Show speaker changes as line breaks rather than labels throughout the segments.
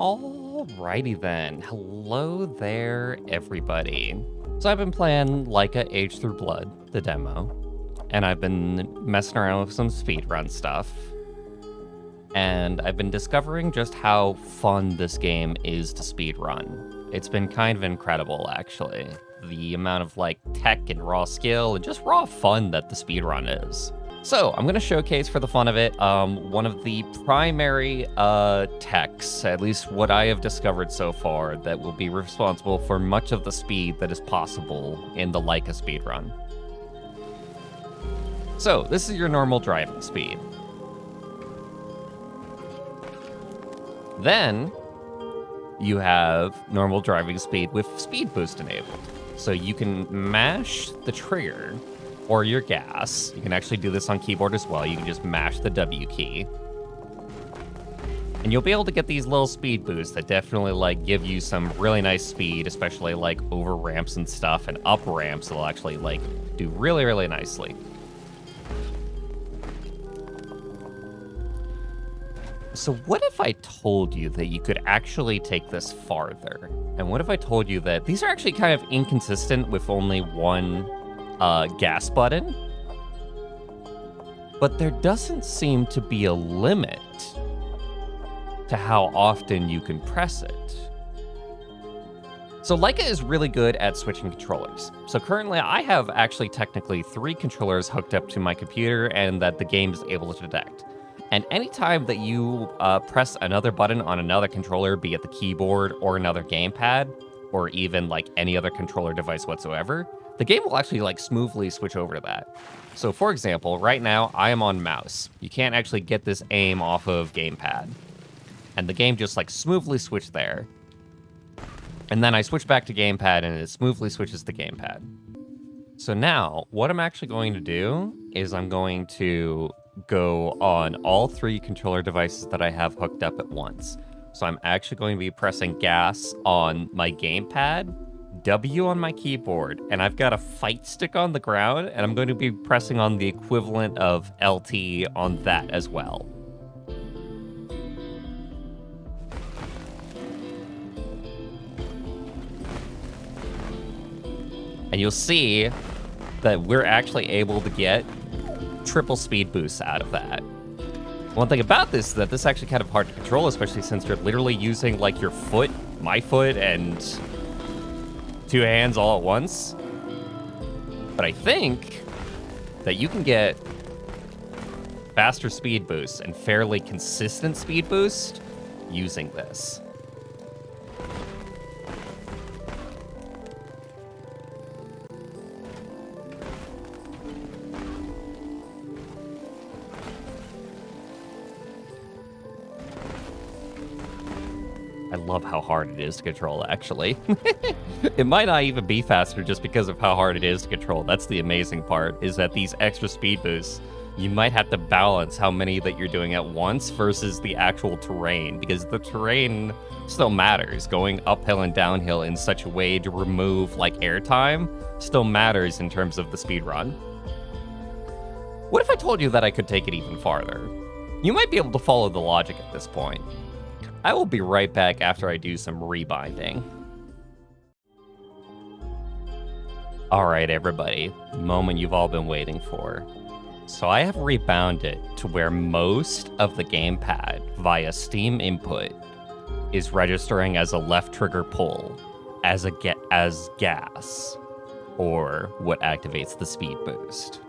Alrighty then. Hello there, everybody. So I've been playing Laika Age Through Blood, the demo, and I've been messing around with some speedrun stuff. And I've been discovering just how fun this game is to speedrun. It's been kind of incredible, actually. The amount of tech and raw skill and just raw fun that the speedrun is. So I'm going to showcase for the fun of it one of the primary techs, at least what I have discovered so far, that will be responsible for much of the speed that is possible in the Laika speedrun. So this is your normal driving speed. Then you have normal driving speed with speed boost enabled. So you can mash the trigger or your gas. You can actually do this on keyboard as well. You can just mash the W key. And you'll be able to get these little speed boosts that definitely give you some really nice speed, especially over ramps and stuff, and up ramps that'll actually do really, really nicely. So what if I told you that you could actually take this farther? And what if I told you that these are actually kind of inconsistent with only one gas button, but there doesn't seem to be a limit to how often you can press it. So Laika is really good at switching controllers. So currently I have actually technically 3 controllers hooked up to my computer and that the game is able to detect. And anytime that you press another button on another controller, be it the keyboard or another gamepad, or even any other controller device whatsoever, the game will actually smoothly switch over to that. So for example, right now I am on mouse. You can't actually get this aim off of gamepad. And the game just smoothly switched there. And then I switch back to gamepad and it smoothly switches to gamepad. So now what I'm actually going to do is I'm going to go on all 3 controller devices that I have hooked up at once. So I'm actually going to be pressing gas on my gamepad, W on my keyboard, and I've got a fight stick on the ground, and I'm going to be pressing on the equivalent of LT on that as well. And you'll see that we're actually able to get triple speed boosts out of that. One thing about this is that this is actually kind of hard to control, especially since you're literally using your foot, my foot, and 2 hands all at once. But I think that you can get faster speed boosts and fairly consistent speed boost using this. I love how hard it is to control, actually. It might not even be faster just because of how hard it is to control. That's the amazing part, is that these extra speed boosts, you might have to balance how many that you're doing at once versus the actual terrain, because the terrain still matters. Going uphill and downhill in such a way to remove, airtime still matters in terms of the speed run. What if I told you that I could take it even farther? You might be able to follow the logic at this point. I will be right back after I do some rebinding. All right, everybody, the moment you've all been waiting for. So I have rebound it to where most of the gamepad via Steam input is registering as a left trigger pull, as gas, or what activates the speed boost.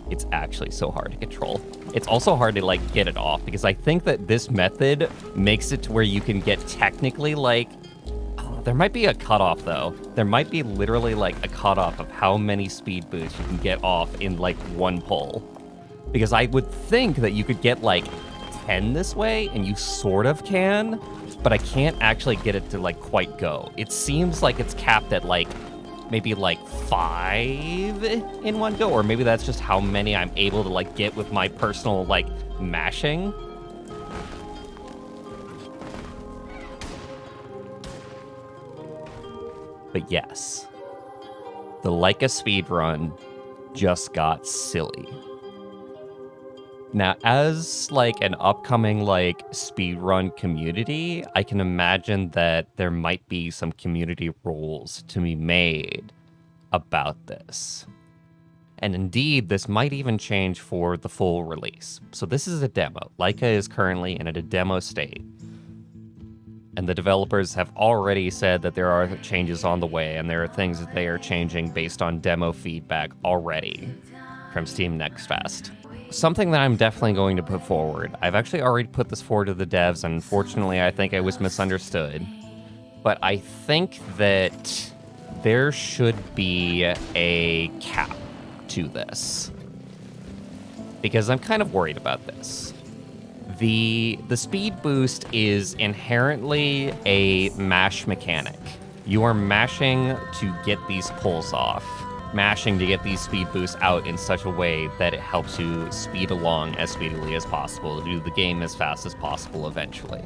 It's actually so hard to control. It's also hard to get it off, because I think that this method makes it to where you can get technically there might be a cutoff though. There might be literally a cutoff of how many speed boosts you can get off in one pull. Because I would think that you could get 10 this way, and you sort of can, but I can't actually get it to quite go. It seems like it's capped at maybe 5 in one go, or maybe that's just how many I'm able to get with my personal mashing. But yes, the Laika speedrun just got silly. Now, as like an upcoming like speedrun community, I can imagine that there might be some community rules to be made about this. And indeed, this might even change for the full release. So this is a demo. Laika is currently in a demo state. And the developers have already said that there are changes on the way, and there are things that they are changing based on demo feedback already from Steam Next Fest. Something that I'm definitely going to put forward. I've actually already put this forward to the devs, and unfortunately I think I was misunderstood. But I think that there should be a cap to this, because I'm kind of worried about this. The speed boost is inherently a mash mechanic. You are mashing to get these pulls off, mashing to get these speed boosts out in such a way that it helps you speed along as speedily as possible, do the game as fast as possible eventually.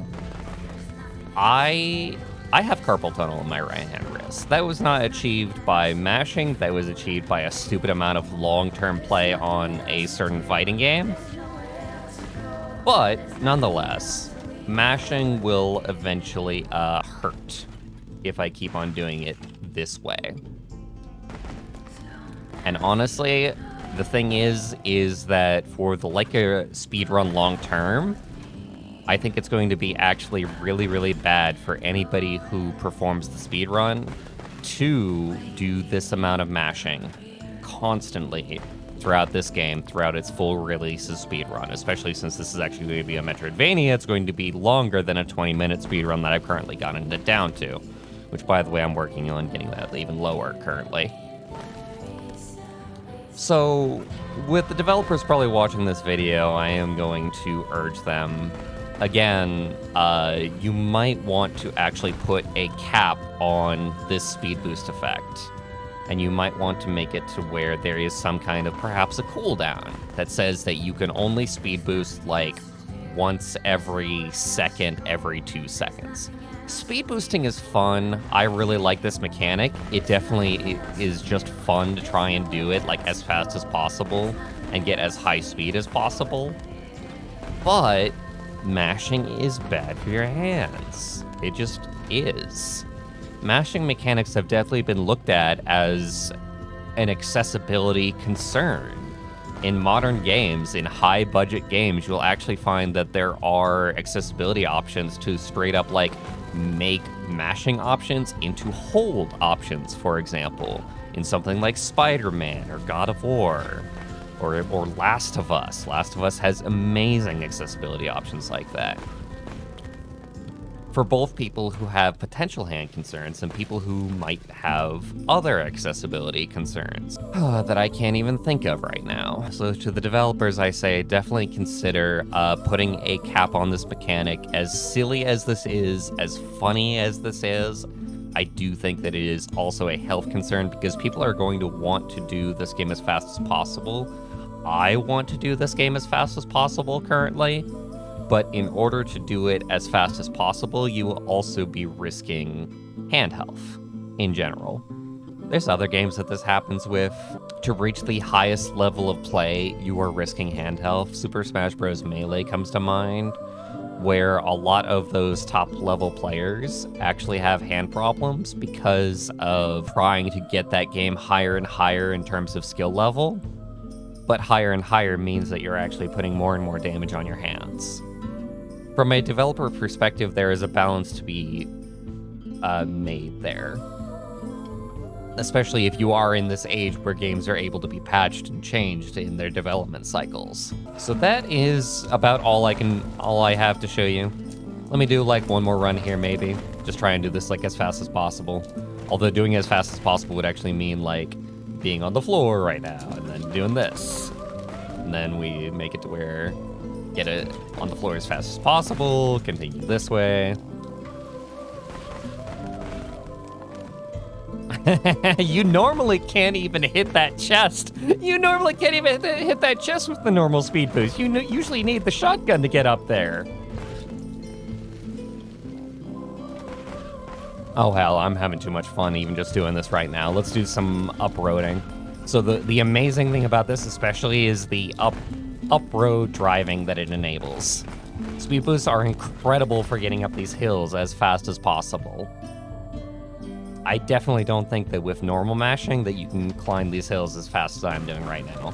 I have carpal tunnel in my right-hand wrist. That was not achieved by mashing, that was achieved by a stupid amount of long-term play on a certain fighting game. But, nonetheless, mashing will eventually hurt if I keep on doing it this way. And honestly, the thing is that for the Laika speedrun long-term, I think it's going to be actually really, really bad for anybody who performs the speedrun to do this amount of mashing constantly throughout this game, throughout its full release of speedrun, especially since this is actually going to be a Metroidvania. It's going to be longer than a 20-minute speedrun that I've currently gotten it down to, which, by the way, I'm working on getting that even lower currently. So, with the developers probably watching this video, I am going to urge them, again, you might want to actually put a cap on this speed boost effect. And you might want to make it to where there is some kind of perhaps a cooldown that says that you can only speed boost like once every second, every 2 seconds. Speed boosting is fun. I really like this mechanic. It definitely is just fun to try and do it like as fast as possible and get as high speed as possible. But mashing is bad for your hands. It just is. Mashing mechanics have definitely been looked at as an accessibility concern. In modern games, in high-budget games, you'll actually find that there are accessibility options to straight up, like, make mashing options into hold options, for example, in something like Spider-Man or God of War or Last of Us. Last of Us has amazing accessibility options like that. For both people who have potential hand concerns and people who might have other accessibility concerns that I can't even think of right now. So to the developers, I say definitely consider putting a cap on this mechanic. As silly as this is, as funny as this is, I do think that it is also a health concern because people are going to want to do this game as fast as possible. I want to do this game as fast as possible currently. But in order to do it as fast as possible, you will also be risking hand health in general. There's other games that this happens with. To reach the highest level of play, you are risking hand health. Super Smash Bros. Melee comes to mind, where a lot of those top level players actually have hand problems because of trying to get that game higher and higher in terms of skill level. But higher and higher means that you're actually putting more and more damage on your hands. From a developer perspective, there is a balance to be made there. Especially if you are in this age where games are able to be patched and changed in their development cycles. So that is about all I have to show you. Let me do like one more run here maybe. Just try and do this like as fast as possible. Although doing it as fast as possible would actually mean like being on the floor right now and then doing this. And then we make it to where get it on the floor as fast as possible, continue this way. You normally can't even hit that chest. You normally can't even hit that chest with the normal speed boost. You usually need the shotgun to get up there. Oh, hell, I'm having too much fun even just doing this right now. Let's do some up-roading. So the amazing thing about this especially is the up-road driving that it enables. Speed boosts are incredible for getting up these hills as fast as possible. I definitely don't think that with normal mashing that you can climb these hills as fast as I'm doing right now.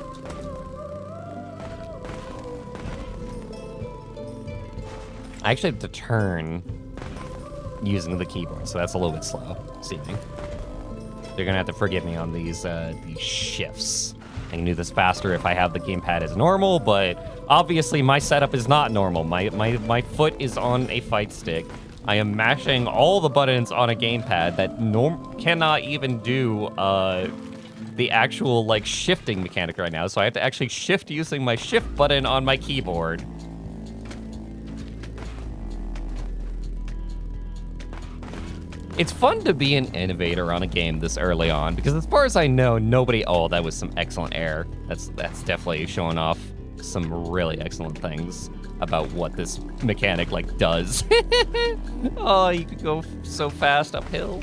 I actually have to turn using the keyboard, so that's a little bit slow seeming. You're gonna have to forgive me on these shifts. I can do this faster if I have the gamepad as normal, but obviously my setup is not normal. My foot is on a fight stick. I am mashing all the buttons on a gamepad that cannot even do the actual like shifting mechanic right now. So I have to actually shift using my shift button on my keyboard. It's fun to be an innovator on a game this early on, because as far as I know, nobody... Oh, that was some excellent air. That's definitely showing off some really excellent things about what this mechanic, like, does. Oh, you could go so fast uphill.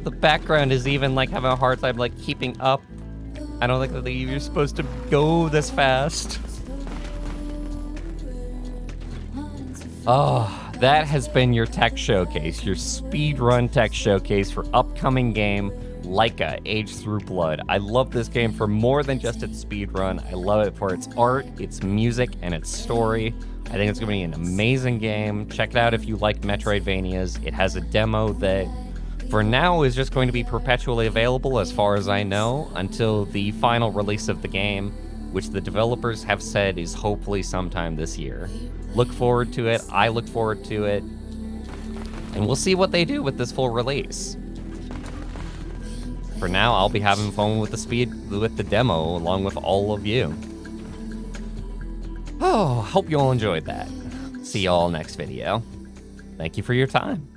The background is even, like, having a hard time, like, keeping up. I don't think that you're supposed to go this fast. Oh, that has been your tech showcase, your speedrun tech showcase for upcoming game, Laika, Age Through Blood. I love this game for more than just its speedrun. I love it for its art, its music, and its story. I think it's going to be an amazing game. Check it out if you like Metroidvanias. It has a demo that, for now, is just going to be perpetually available, as far as I know, until the final release of the game, which the developers have said is hopefully sometime this year. Look forward to it. I look forward to it. And we'll see what they do with this full release. For now, I'll be having fun with the demo along with all of you. Oh, hope you all enjoyed that. See y'all next video. Thank you for your time.